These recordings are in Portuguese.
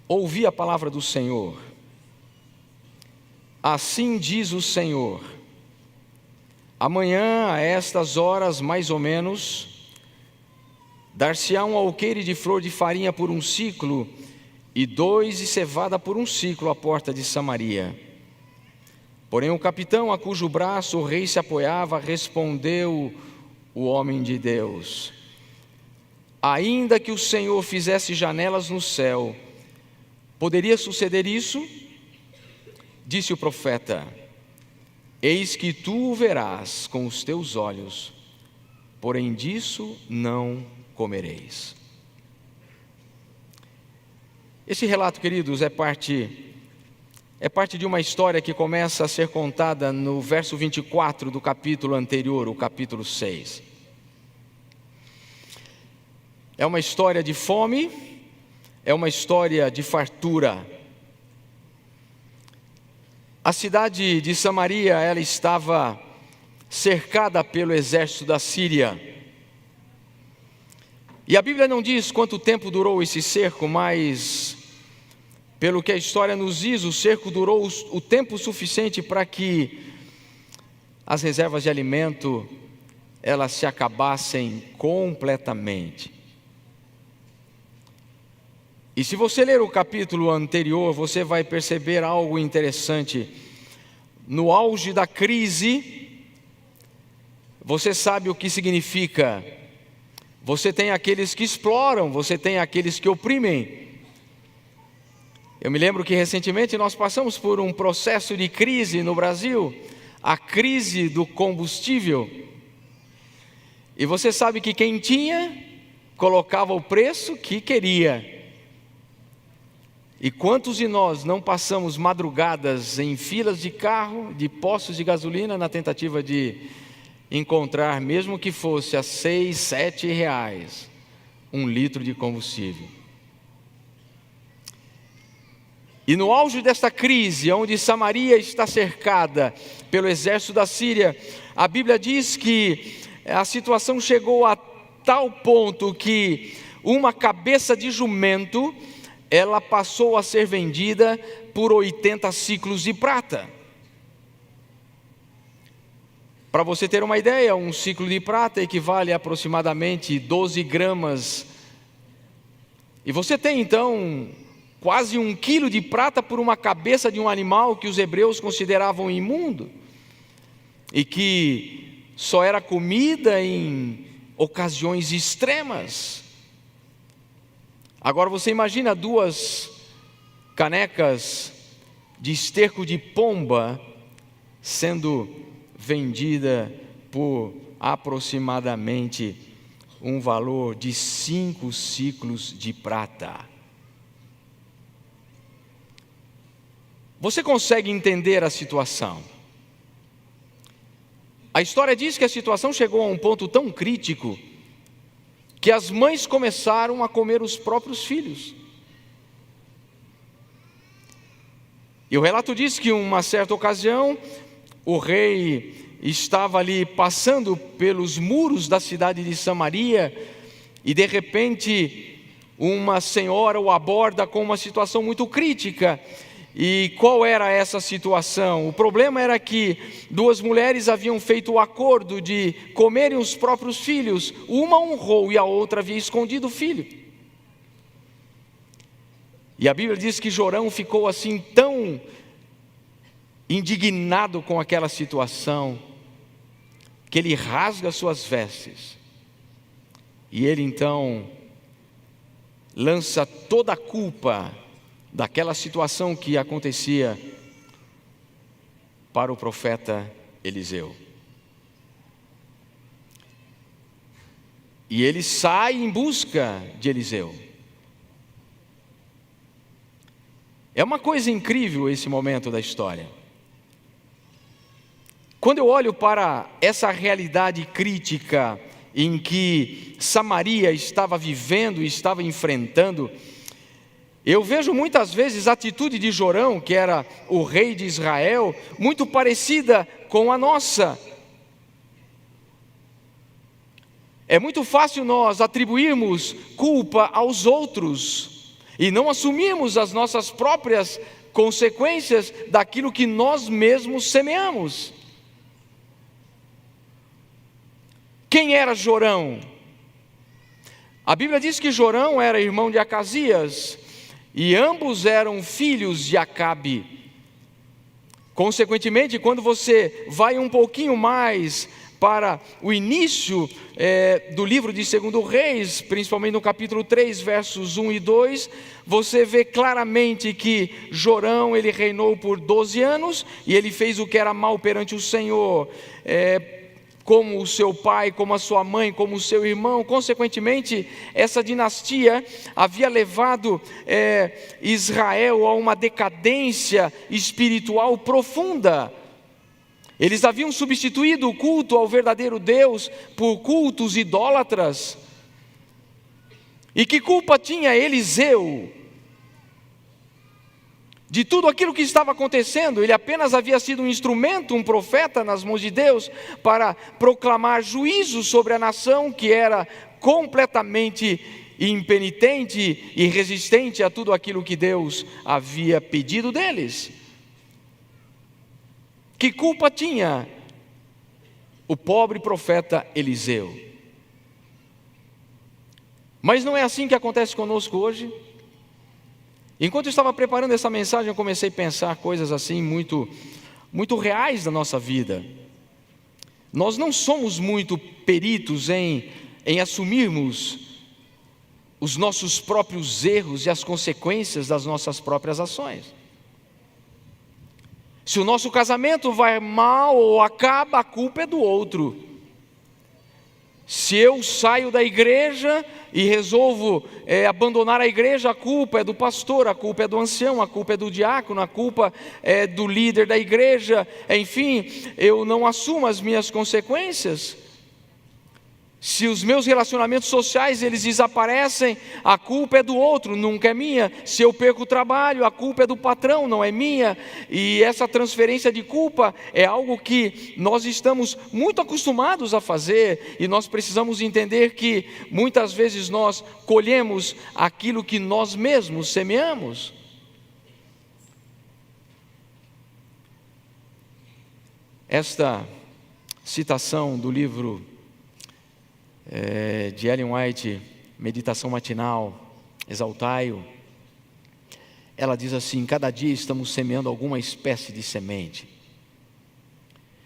Ouvi a palavra do Senhor. Assim diz o Senhor: amanhã, a estas horas mais ou menos, dar-se-á um alqueire de flor de farinha por um siclo, e 2 de cevada por um siclo à porta de Samaria. Porém o capitão, a cujo braço o rei se apoiava, respondeu o homem de Deus: ainda que o Senhor fizesse janelas no céu, poderia suceder isso? Disse o profeta: eis que tu o verás com os teus olhos, porém disso não comereis. Esse relato, queridos, é parte de uma história que começa a ser contada no verso 24 do capítulo anterior, o capítulo 6. É uma história de fome, é uma história de fartura. A cidade de Samaria, ela estava cercada pelo exército da Síria. E a Bíblia não diz quanto tempo durou esse cerco, mas, pelo que a história nos diz, o cerco durou o tempo suficiente para que as reservas de alimento, elas se acabassem completamente. E se você ler o capítulo anterior, você vai perceber algo interessante. No auge da crise, você sabe o que significa. Você tem aqueles que exploram, você tem aqueles que oprimem. Eu me lembro que recentemente nós passamos por um processo de crise no Brasil, a crise do combustível. E você sabe que quem tinha, colocava o preço que queria. E quantos de nós não passamos madrugadas em filas de carro, de postos de gasolina, na tentativa de encontrar, mesmo que fosse a 6, 7 reais, um litro de combustível. E no auge desta crise, onde Samaria está cercada pelo exército da Síria, a Bíblia diz que a situação chegou a tal ponto que uma cabeça de jumento, ela passou a ser vendida por 80 ciclos de prata. Para você ter uma ideia, um ciclo de prata equivale a aproximadamente 12 gramas. E você tem então quase 1 quilo de prata por uma cabeça de um animal que os hebreus consideravam imundo e que só era comida em ocasiões extremas. Agora você imagina 2 canecas de esterco de pomba sendo vendida por aproximadamente um valor de 5 ciclos de prata. Você consegue entender a situação? A história diz que a situação chegou a um ponto tão crítico que as mães começaram a comer os próprios filhos. E o relato diz que, em uma certa ocasião, o rei estava ali passando pelos muros da cidade de Samaria e, de repente, uma senhora o aborda com uma situação muito crítica. E qual era essa situação? O problema era que 2 mulheres haviam feito o acordo de comerem os próprios filhos. Uma honrou e a outra havia escondido o filho. E a Bíblia diz que Jorão ficou assim tão indignado com aquela situação, que ele rasga suas vestes. E ele então lança toda a culpa daquela situação que acontecia para o profeta Eliseu. E ele sai em busca de Eliseu. É uma coisa incrível esse momento da história. Quando eu olho para essa realidade crítica em que Samaria estava vivendo e estava enfrentando, eu vejo muitas vezes a atitude de Jorão, que era o rei de Israel, muito parecida com a nossa. É muito fácil nós atribuirmos culpa aos outros. e não assumirmos as nossas próprias consequências daquilo que nós mesmos semeamos. Quem era Jorão? A Bíblia diz que Jorão era irmão de Acasias, e ambos eram filhos de Acabe. Consequentemente, quando você vai um pouquinho mais para o início do livro de 2 Reis, principalmente no capítulo 3, versos 1 e 2, você vê claramente que Jorão, ele reinou por 12 anos, e ele fez o que era mal perante o Senhor, como o seu pai, como a sua mãe, como o seu irmão. Consequentemente, essa dinastia havia levado Israel a uma decadência espiritual profunda. Eles haviam substituído o culto ao verdadeiro Deus por cultos idólatras. E que culpa tinha Eliseu de tudo aquilo que estava acontecendo? Ele apenas havia sido um instrumento, um profeta nas mãos de Deus, para proclamar juízo sobre a nação que era completamente impenitente e resistente a tudo aquilo que Deus havia pedido deles. Que culpa tinha o pobre profeta Eliseu? Mas não é assim que acontece conosco hoje? Enquanto eu estava preparando essa mensagem, eu comecei a pensar coisas assim muito reais da nossa vida. Nós não somos muito peritos em assumirmos os nossos próprios erros e as consequências das nossas próprias ações. Se o nosso casamento vai mal ou acaba, a culpa é do outro. Se eu saio da igreja e resolvo abandonar a igreja, a culpa é do pastor, a culpa é do ancião, a culpa é do diácono, a culpa é do líder da igreja. Enfim, eu não assumo as minhas consequências. Se os meus relacionamentos sociais eles desaparecem, a culpa é do outro, nunca é minha. Se eu perco o trabalho, a culpa é do patrão, não é minha. E essa transferência de culpa é algo que nós estamos muito acostumados a fazer, e nós precisamos entender que muitas vezes nós colhemos aquilo que nós mesmos semeamos. Esta citação do livro de Ellen White, Meditação Matinal, Exaltai-o, ela diz assim: cada dia estamos semeando alguma espécie de semente.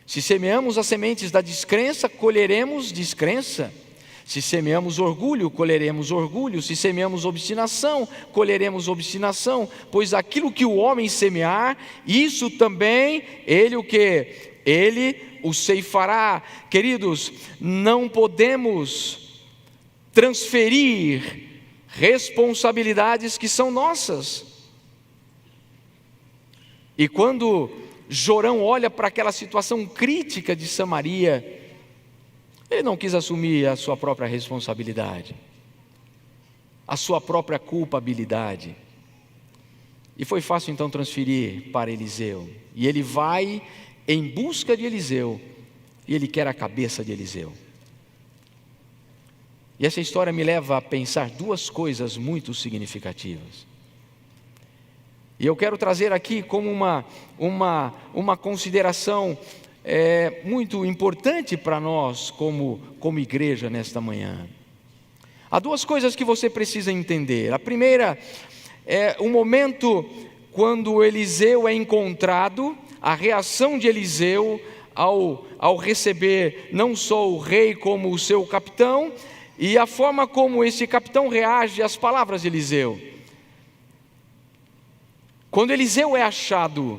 Se semeamos as sementes da descrença, colheremos descrença. Se semeamos orgulho, colheremos orgulho. Se semeamos obstinação, colheremos obstinação. Pois aquilo que o homem semear, isso também ele o que? Ele o ceifará. Queridos, não podemos transferir responsabilidades que são nossas. E quando Jorão olha para aquela situação crítica de Samaria, ele não quis assumir a sua própria responsabilidade, a sua própria culpabilidade. E foi fácil então transferir para Eliseu. E ele vai em busca de Eliseu, e ele quer a cabeça de Eliseu. E essa história me leva a pensar duas coisas muito significativas. E eu quero trazer aqui como uma consideração muito importante para nós como igreja nesta manhã. Há duas coisas que você precisa entender. A primeira é o momento quando Eliseu é encontrado, a reação de Eliseu ao receber não só o rei como o seu capitão, e a forma como esse capitão reage às palavras de Eliseu. Quando Eliseu é achado,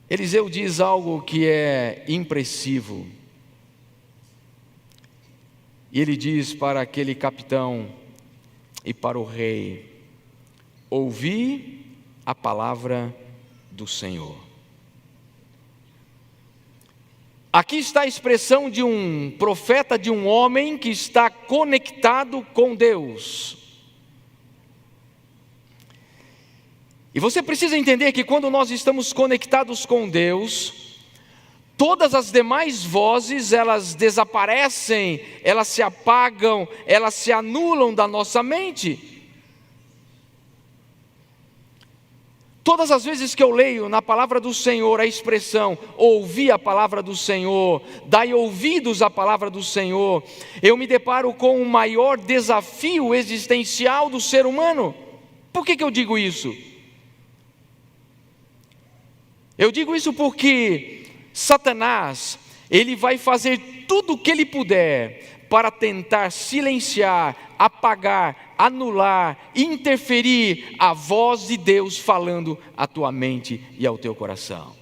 Eliseu diz algo que é impressivo. E ele diz para aquele capitão e para o rei: ouvi a palavra do Senhor. Aqui está a expressão de um profeta, de um homem que está conectado com Deus. E você precisa entender que quando nós estamos conectados com Deus, Todas as demais vozes, elas desaparecem, elas se apagam, elas se anulam da nossa mente. Todas as vezes que eu leio na palavra do Senhor a expressão, ouvir a palavra do Senhor, dai ouvidos à palavra do Senhor, eu me deparo com o maior desafio existencial do ser humano. Por que eu digo isso? Eu digo isso porque Satanás, ele vai fazer tudo o que ele puder para tentar silenciar, apagar, anular, interferir a voz de Deus falando à tua mente e ao teu coração.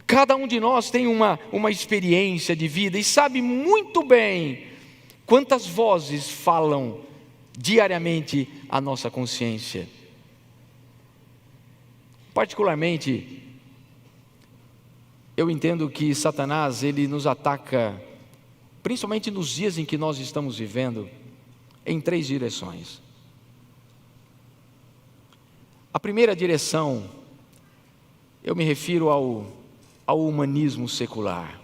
Cada um de nós tem uma experiência de vida e sabe muito bem quantas vozes falam diariamente à nossa consciência. Particularmente, eu entendo que Satanás, ele nos ataca, principalmente nos dias em que nós estamos vivendo, em 3 direções. A primeira direção, eu me refiro ao humanismo secular.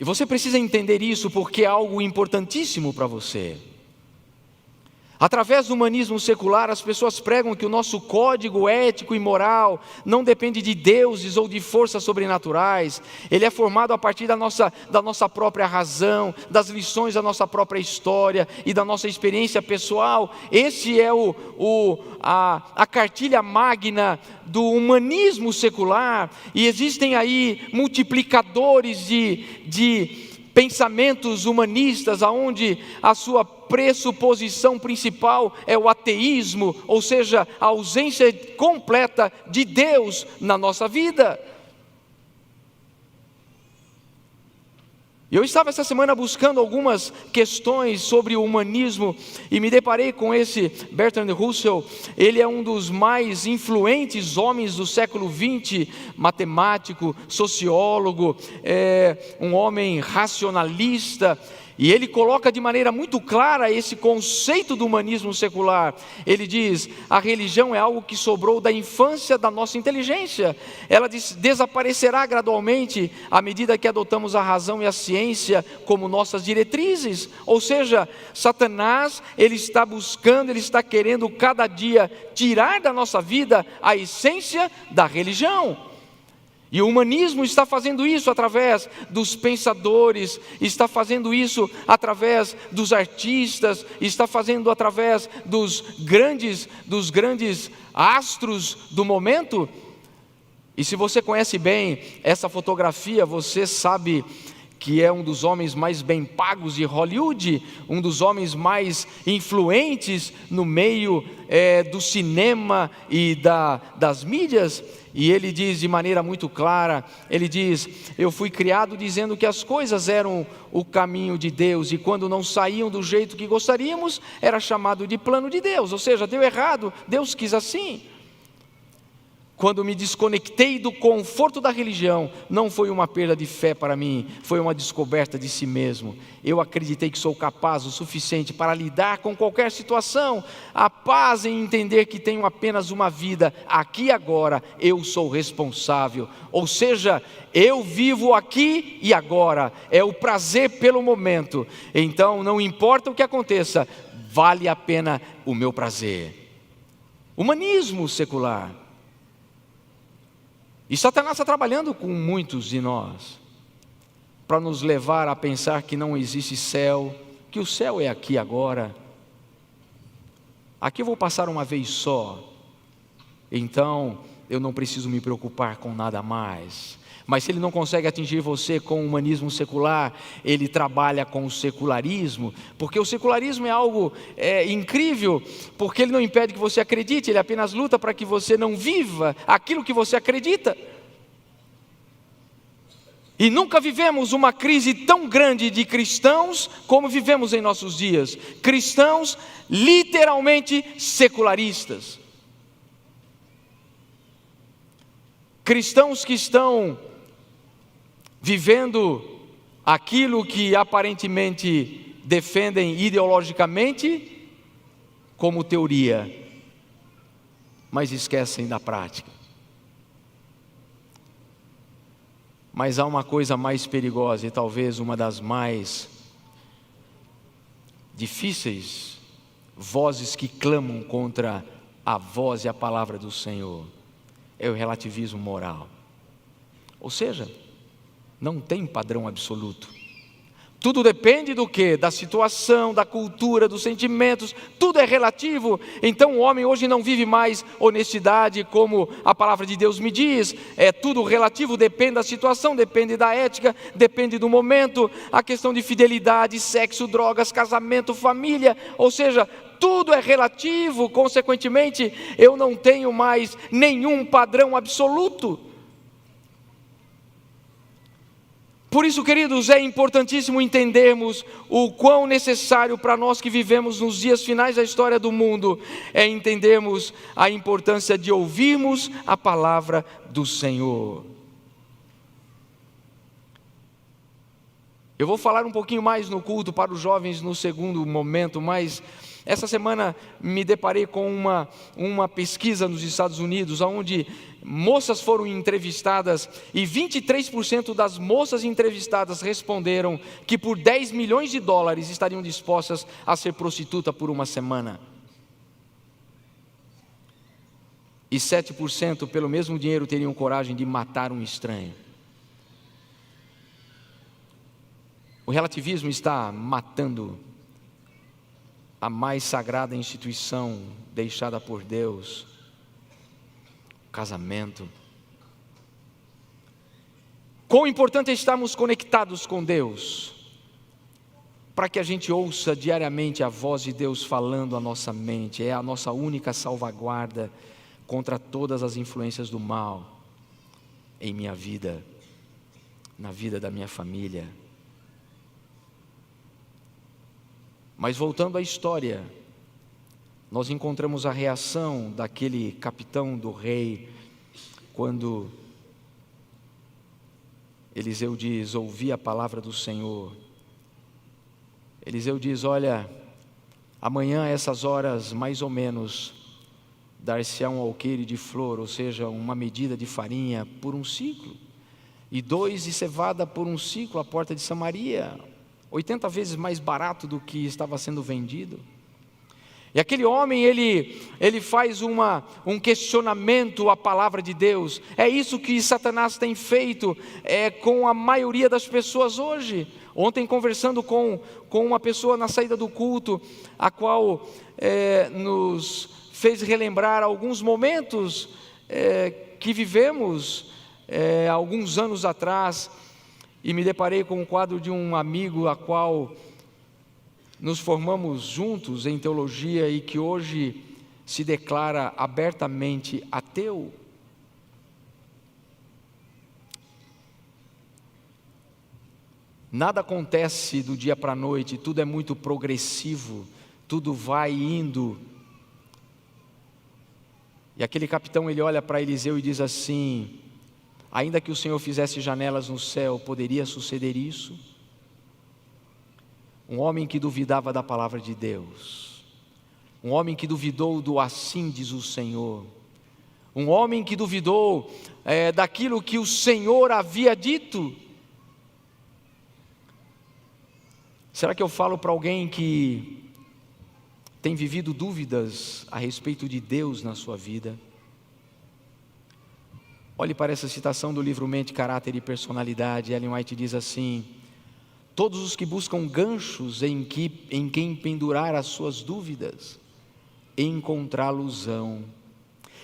E você precisa entender isso porque é algo importantíssimo para você. Através do humanismo secular, as pessoas pregam que o nosso código ético e moral não depende de deuses ou de forças sobrenaturais. Ele é formado a partir da nossa própria razão, das lições da nossa própria história e da nossa experiência pessoal. Esse é a cartilha magna do humanismo secular. E existem aí multiplicadores de pensamentos humanistas, onde a sua pressuposição principal é o ateísmo, ou seja, a ausência completa de Deus na nossa vida. Eu estava essa semana buscando algumas questões sobre o humanismo e me deparei com esse Bertrand Russell. Ele é um dos mais influentes homens do século XX, matemático, sociólogo, um homem racionalista. E ele coloca de maneira muito clara esse conceito do humanismo secular. Ele diz: a religião é algo que sobrou da infância da nossa inteligência. Ela desaparecerá gradualmente à medida que adotamos a razão e a ciência como nossas diretrizes. Ou seja, Satanás, ele está buscando, ele está querendo cada dia tirar da nossa vida a essência da religião. E o humanismo está fazendo isso através dos pensadores, está fazendo isso através dos artistas, está fazendo através dos grandes astros do momento. E se você conhece bem essa fotografia, você sabe que é um dos homens mais bem pagos de Hollywood, um dos homens mais influentes no meio do cinema e das mídias. E ele diz de maneira muito clara, ele diz: eu fui criado dizendo que as coisas eram o caminho de Deus, e quando não saíam do jeito que gostaríamos, era chamado de plano de Deus, ou seja, deu errado, Deus quis assim. Quando me desconectei do conforto da religião, não foi uma perda de fé para mim, foi uma descoberta de si mesmo. Eu acreditei que sou capaz o suficiente para lidar com qualquer situação. A paz em entender que tenho apenas uma vida, aqui e agora, eu sou responsável. Ou seja, eu vivo aqui e agora, é o prazer pelo momento. Então, não importa o que aconteça, vale a pena o meu prazer. Humanismo secular. E Satanás está trabalhando com muitos de nós, para nos levar a pensar que não existe céu, que o céu é aqui agora. Aqui eu vou passar uma vez só, então eu não preciso me preocupar com nada mais. Mas se ele não consegue atingir você com o humanismo secular, ele trabalha com o secularismo, porque o secularismo é algo incrível, porque ele não impede que você acredite, ele apenas luta para que você não viva aquilo que você acredita. E nunca vivemos uma crise tão grande de cristãos como vivemos em nossos dias. Cristãos literalmente secularistas. Cristãos que estão vivendo aquilo que aparentemente defendem ideologicamente como teoria. mas esquecem da prática. Mas há uma coisa mais perigosa e talvez uma das mais difíceis, vozes que clamam contra a voz e a palavra do Senhor, é o relativismo moral. Ou seja, não tem padrão absoluto. Tudo depende do quê? Da situação, da cultura, dos sentimentos, tudo é relativo. Então o homem hoje não vive mais honestidade como a palavra de Deus me diz. É tudo relativo, depende da situação, depende da ética, depende do momento. A questão de fidelidade, sexo, drogas, casamento, família, ou seja, tudo é relativo. Consequentemente, eu não tenho mais nenhum padrão absoluto. Por isso, queridos, é importantíssimo entendermos o quão necessário para nós que vivemos nos dias finais da história do mundo é entendermos a importância de ouvirmos a palavra do Senhor. Eu vou falar um pouquinho mais no culto para os jovens no segundo momento, mas essa semana me deparei com uma pesquisa nos Estados Unidos, onde moças foram entrevistadas e 23% das moças entrevistadas responderam que por 10 milhões de dólares estariam dispostas a ser prostituta por uma semana. E 7% pelo mesmo dinheiro teriam coragem de matar um estranho. O relativismo está matando a mais sagrada instituição deixada por Deus, o casamento. Quão importante é estarmos conectados com Deus, para que a gente ouça diariamente a voz de Deus falando à nossa mente. É a nossa única salvaguarda contra todas as influências do mal em minha vida, na vida da minha família. Mas voltando à história, nós encontramos a reação daquele capitão do rei, quando Eliseu diz: ouvi a palavra do Senhor. Eliseu diz: olha, amanhã a essas horas mais ou menos, dar-se-á um alqueire de flor, ou seja, uma medida de farinha por um ciclo, e 2 de cevada por um ciclo à porta de Samaria, 80 vezes mais barato do que estava sendo vendido. E aquele homem, ele faz um questionamento à palavra de Deus. É isso que Satanás tem feito com a maioria das pessoas hoje. Ontem, conversando com uma pessoa na saída do culto, a qual nos fez relembrar alguns momentos que vivemos alguns anos atrás, e me deparei com um quadro de um amigo a qual nos formamos juntos em teologia e que hoje se declara abertamente ateu. Nada acontece do dia para a noite, tudo é muito progressivo, tudo vai indo. E aquele capitão, ele olha para Eliseu e diz assim: ainda que o Senhor fizesse janelas no céu, poderia suceder isso? Um homem que duvidava da palavra de Deus, um homem que duvidou do assim diz o Senhor, um homem que duvidou daquilo que o Senhor havia dito. Será que eu falo para alguém que tem vivido dúvidas a respeito de Deus na sua vida? Olhe para essa citação do livro Mente, Caráter e Personalidade. Ellen White diz assim: todos os que buscam ganchos em quem pendurar as suas dúvidas, encontrá-los-ão.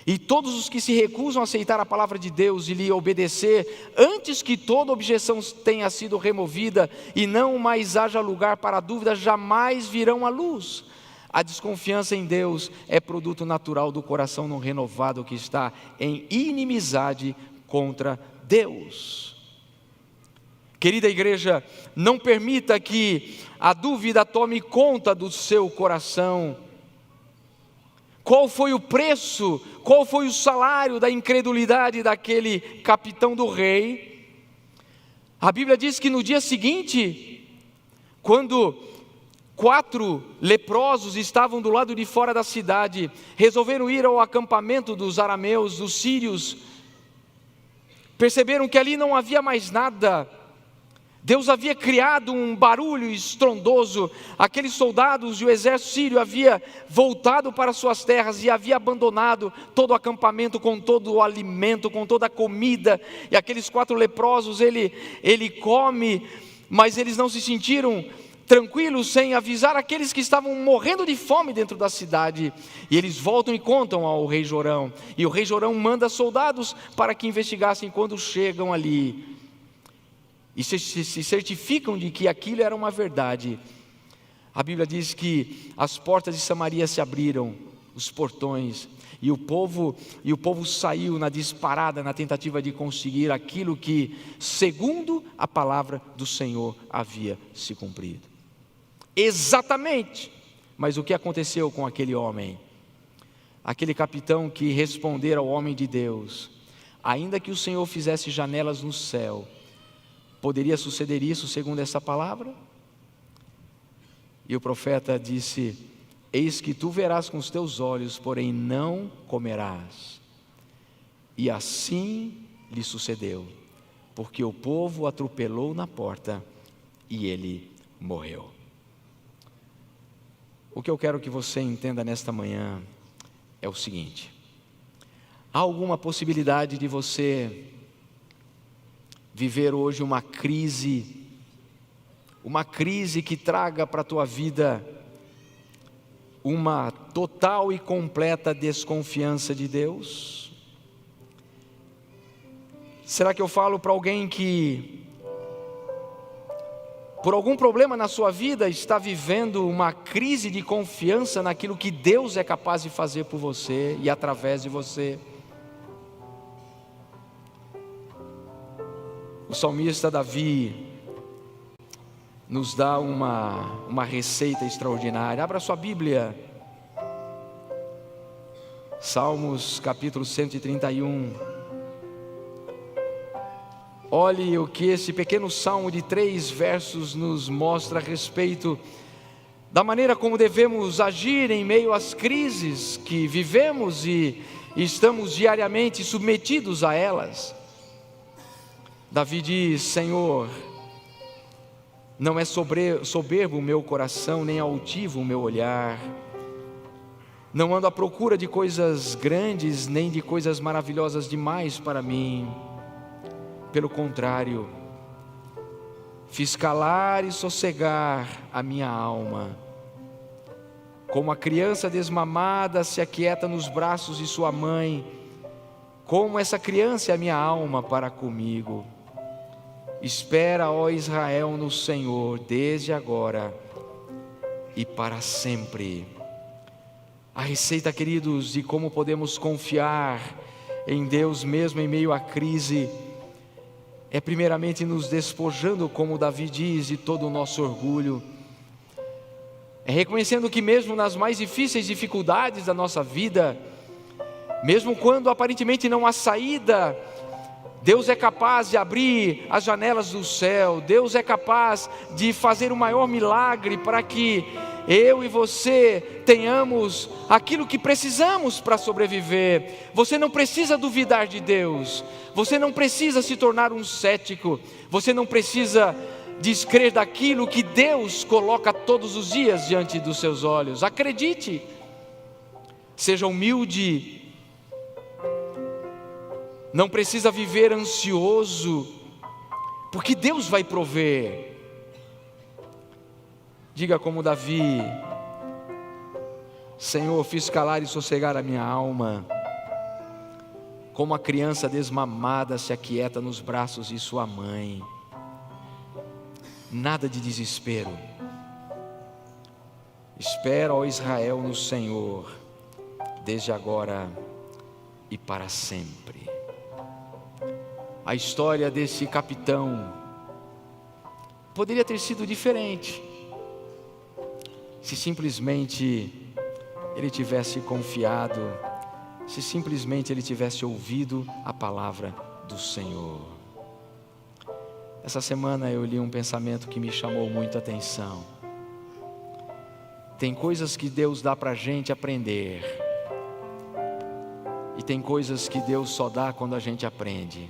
E todos os que se recusam a aceitar a palavra de Deus e lhe obedecer, antes que toda objeção tenha sido removida e não mais haja lugar para dúvida, jamais virão à luz. A desconfiança em Deus é produto natural do coração não renovado que está em inimizade contra Deus. Querida igreja, não permita que a dúvida tome conta do seu coração. Qual foi o preço, qual foi o salário da incredulidade daquele capitão do rei? A Bíblia diz que no dia seguinte, quando 4 leprosos estavam do lado de fora da cidade, resolveram ir ao acampamento dos arameus, dos sírios, perceberam que ali não havia mais nada. Deus havia criado um barulho estrondoso, aqueles soldados e o exército sírio havia voltado para suas terras e havia abandonado todo o acampamento com todo o alimento, com toda a comida, e aqueles 4 leprosos, ele come, mas eles não se sentiram tranquilos sem avisar aqueles que estavam morrendo de fome dentro da cidade, e eles voltam e contam ao rei Jorão, e o rei Jorão manda soldados para que investigassem. Quando chegam ali e se certificam de que aquilo era uma verdade, a Bíblia diz que as portas de Samaria se abriram, os portões, e o povo saiu na disparada, na tentativa de conseguir aquilo que, segundo a palavra do Senhor, havia se cumprido. Exatamente. Mas o que aconteceu com aquele homem? Aquele capitão que respondera ao homem de Deus: ainda que o Senhor fizesse janelas no céu, poderia suceder isso segundo essa palavra? E o profeta disse: eis que tu verás com os teus olhos, porém não comerás. E assim lhe sucedeu, porque o povo o atropelou na porta e ele morreu. O que eu quero que você entenda nesta manhã é o seguinte: há alguma possibilidade de você viver hoje uma crise que traga para a tua vida uma total e completa desconfiança de Deus? Será que eu falo para alguém que, por algum problema na sua vida, está vivendo uma crise de confiança naquilo que Deus é capaz de fazer por você e através de você? O salmista Davi nos dá uma receita extraordinária. Abra sua Bíblia, Salmos capítulo 131. Olhe o que esse pequeno salmo de 3 versos nos mostra a respeito da maneira como devemos agir em meio às crises que vivemos e estamos diariamente submetidos a elas. Davi diz: Senhor, não é soberbo o meu coração, nem altivo o meu olhar. Não ando à procura de coisas grandes, nem de coisas maravilhosas demais para mim. Pelo contrário, fiz calar e sossegar a minha alma. Como a criança desmamada se aquieta nos braços de sua mãe, como essa criança é a minha alma para comigo. Espera, ó Israel, no Senhor, desde agora e para sempre. A receita, queridos, de como podemos confiar em Deus mesmo em meio à crise, é primeiramente nos despojando, como Davi diz, de todo o nosso orgulho. É reconhecendo que mesmo nas mais difíceis dificuldades da nossa vida, mesmo quando aparentemente não há saída, Deus é capaz de abrir as janelas do céu. Deus é capaz de fazer o maior milagre para que eu e você tenhamos aquilo que precisamos para sobreviver. Você não precisa duvidar de Deus, você não precisa se tornar um cético, você não precisa descrer daquilo que Deus coloca todos os dias diante dos seus olhos. Acredite, seja humilde, não precisa viver ansioso, porque Deus vai prover. Diga como Davi: Senhor, fiz calar e sossegar a minha alma, como a criança desmamada se aquieta nos braços de sua mãe. Nada de desespero. Espera, ó Israel, no Senhor, desde agora e para sempre. A história desse capitão poderia ter sido diferente se simplesmente ele tivesse confiado, se simplesmente ele tivesse ouvido a palavra do Senhor. Essa semana eu li um pensamento que me chamou muito a atenção. Tem coisas que Deus dá para a gente aprender, e tem coisas que Deus só dá quando a gente aprende.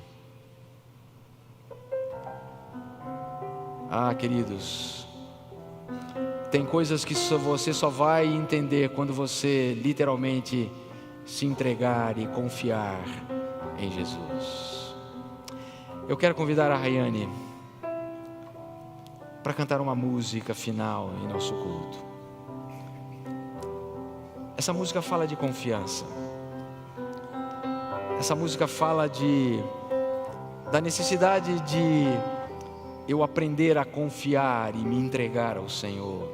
Queridos, tem coisas que você só vai entender quando você literalmente se entregar e confiar em Jesus. Eu quero convidar a Rayane para cantar uma música final em nosso culto. Essa música fala de confiança. Essa música fala da necessidade de eu aprender a confiar e me entregar ao Senhor.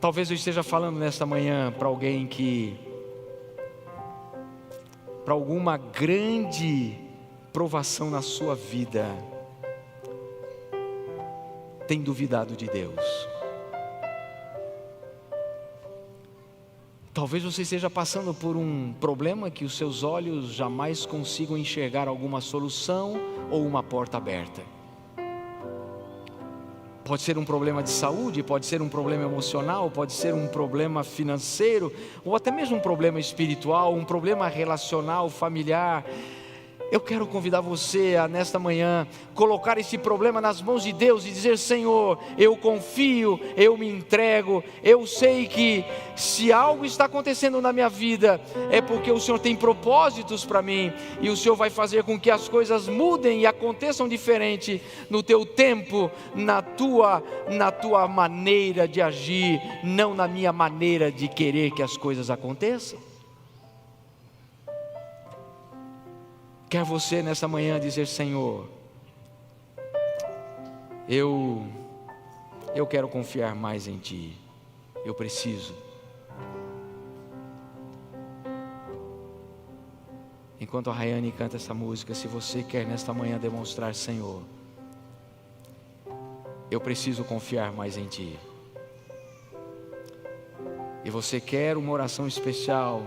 Talvez eu esteja falando nesta manhã para alguém que, para alguma grande provação na sua vida, tem duvidado de Deus. Talvez você esteja passando por um problema que os seus olhos jamais consigam enxergar alguma solução ou uma porta aberta. Pode ser um problema de saúde, pode ser um problema emocional, pode ser um problema financeiro, ou até mesmo um problema espiritual, um problema relacional, familiar. Eu quero convidar você a, nesta manhã, colocar esse problema nas mãos de Deus e dizer: Senhor, eu confio, eu me entrego. Eu sei que se algo está acontecendo na minha vida, é porque o Senhor tem propósitos para mim, e o Senhor vai fazer com que as coisas mudem e aconteçam diferente no teu tempo, na tua maneira de agir, não na minha maneira de querer que as coisas aconteçam. Quer você nessa manhã dizer: Senhor, eu quero confiar mais em Ti, eu preciso. Enquanto a Rayane canta essa música, se você quer nesta manhã demonstrar: Senhor, eu preciso confiar mais em Ti, e você quer uma oração especial,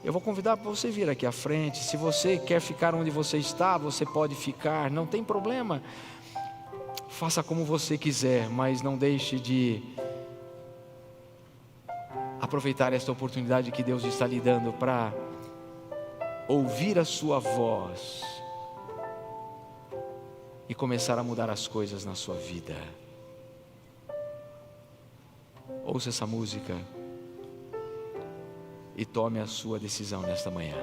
eu vou convidar para você vir aqui à frente. Se você quer ficar onde você está, você pode ficar, não tem problema. Faça como você quiser, mas não deixe de aproveitar esta oportunidade que Deus está lhe dando para ouvir a sua voz e começar a mudar as coisas na sua vida. Ouça essa música e tome a sua decisão nesta manhã.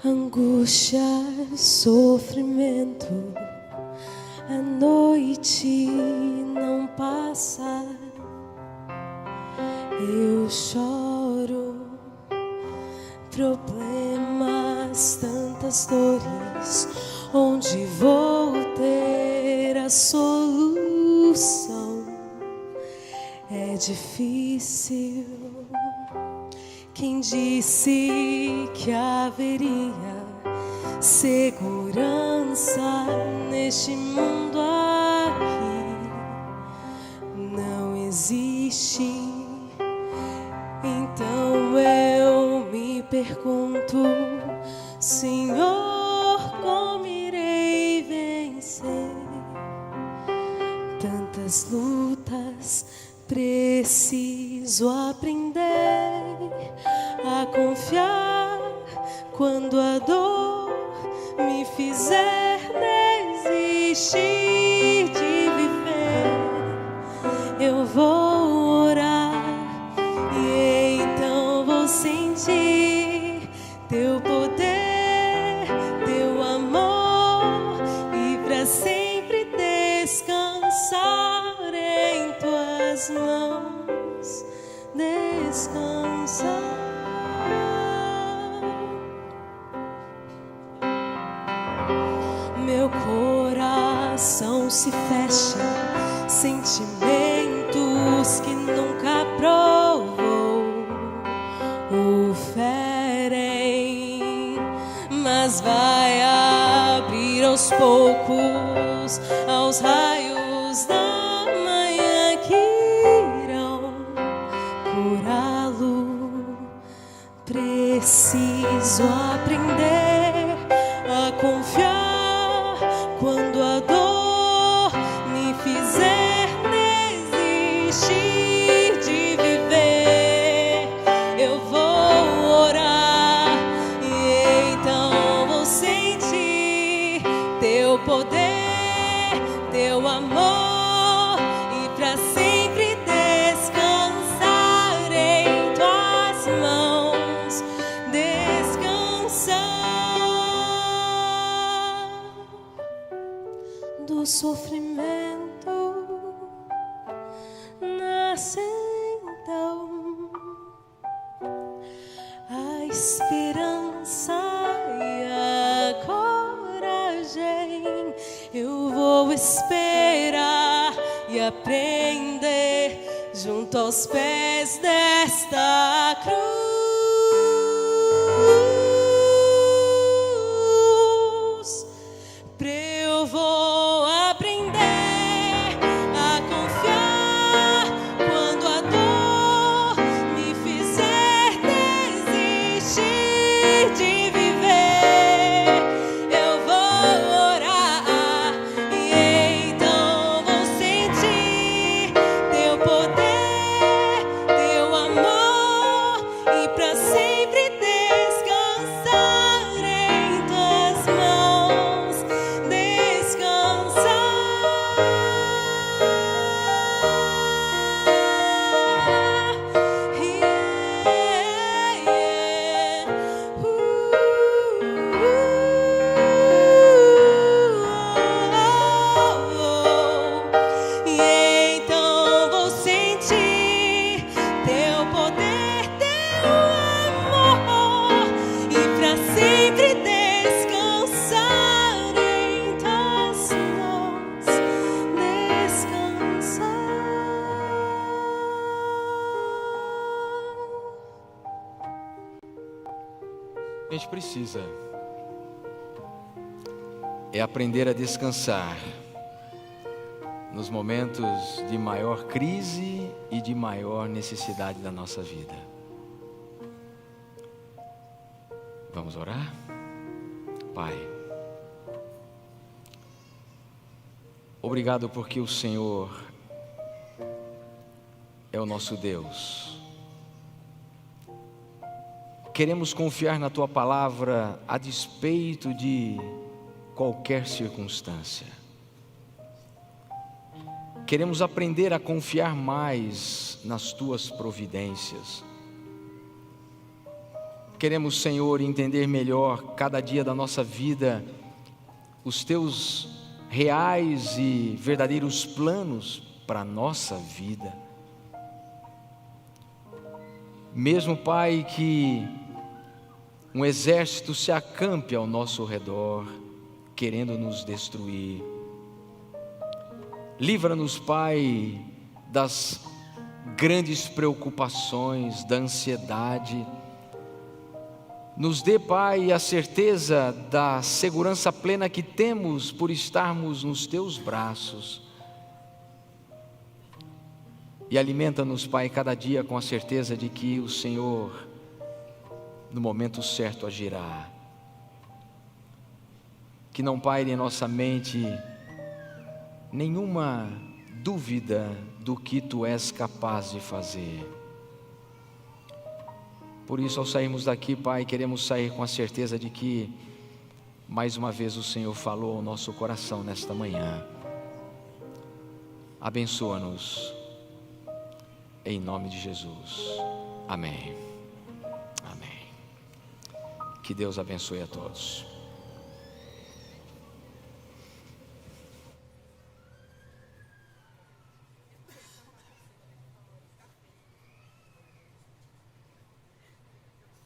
Angústia, sofrimento, a noite não passa. Eu choro, problemas, tantas dores. Onde vou ter a solução? É difícil. Quem disse que haveria segurança neste mundo aqui? Não existe. Então eu me pergunto: Senhor, como irei vencer tantas lutas? Preciso aprender a confiar quando a dor me fizer desistir de viver. Eu vou orar e então vou sentir teu poder, teu amor, e para sempre descansar em tuas mãos. Descansar. Meu coração se fecha, sentimentos que nunca provou o ferem, mas vai abrir aos poucos aos raios da manhã que irão curá-lo. Preciso aprender a confiar quando a dor me fizer desistir de viver. Eu vou orar e então vou sentir teu poder, teu amor, e para sempre descansar em tuas mãos, descansar do sofrimento. Nasce então a esperança e a coragem. Eu vou esperar e aprender junto aos pés desta cruz. Eu vou aprender a confiar quando a dor me fizer desistir de viver. Eu vou orar e então vou sentir teu poder, teu amor, e para sempre descansar em tuas mãos, descansar. E então vou sentir teu poder, teu amor, e para sempre descansar em tuas mãos, descansar. A gente precisa aprender a descansar nos momentos de maior crise e de maior necessidade da nossa vida. Vamos orar? Pai, obrigado porque o Senhor é o nosso Deus. Queremos confiar na Tua palavra a despeito de qualquer circunstância. Queremos aprender a confiar mais nas Tuas providências. Queremos, Senhor, entender melhor cada dia da nossa vida os Teus reais e verdadeiros planos para a nossa vida. Mesmo, Pai, que um exército se acampe ao nosso redor, querendo nos destruir. Livra-nos, Pai, das grandes preocupações, da ansiedade. Nos dê, Pai, a certeza da segurança plena que temos por estarmos nos Teus braços. E alimenta-nos, Pai, cada dia com a certeza de que o Senhor, no momento certo, agirá. Que não paire em nossa mente nenhuma dúvida do que Tu és capaz de fazer. Por isso, ao sairmos daqui, Pai, queremos sair com a certeza de que, mais uma vez, o Senhor falou ao nosso coração nesta manhã. Abençoa-nos, em nome de Jesus. Amém. Amém. Que Deus abençoe a todos.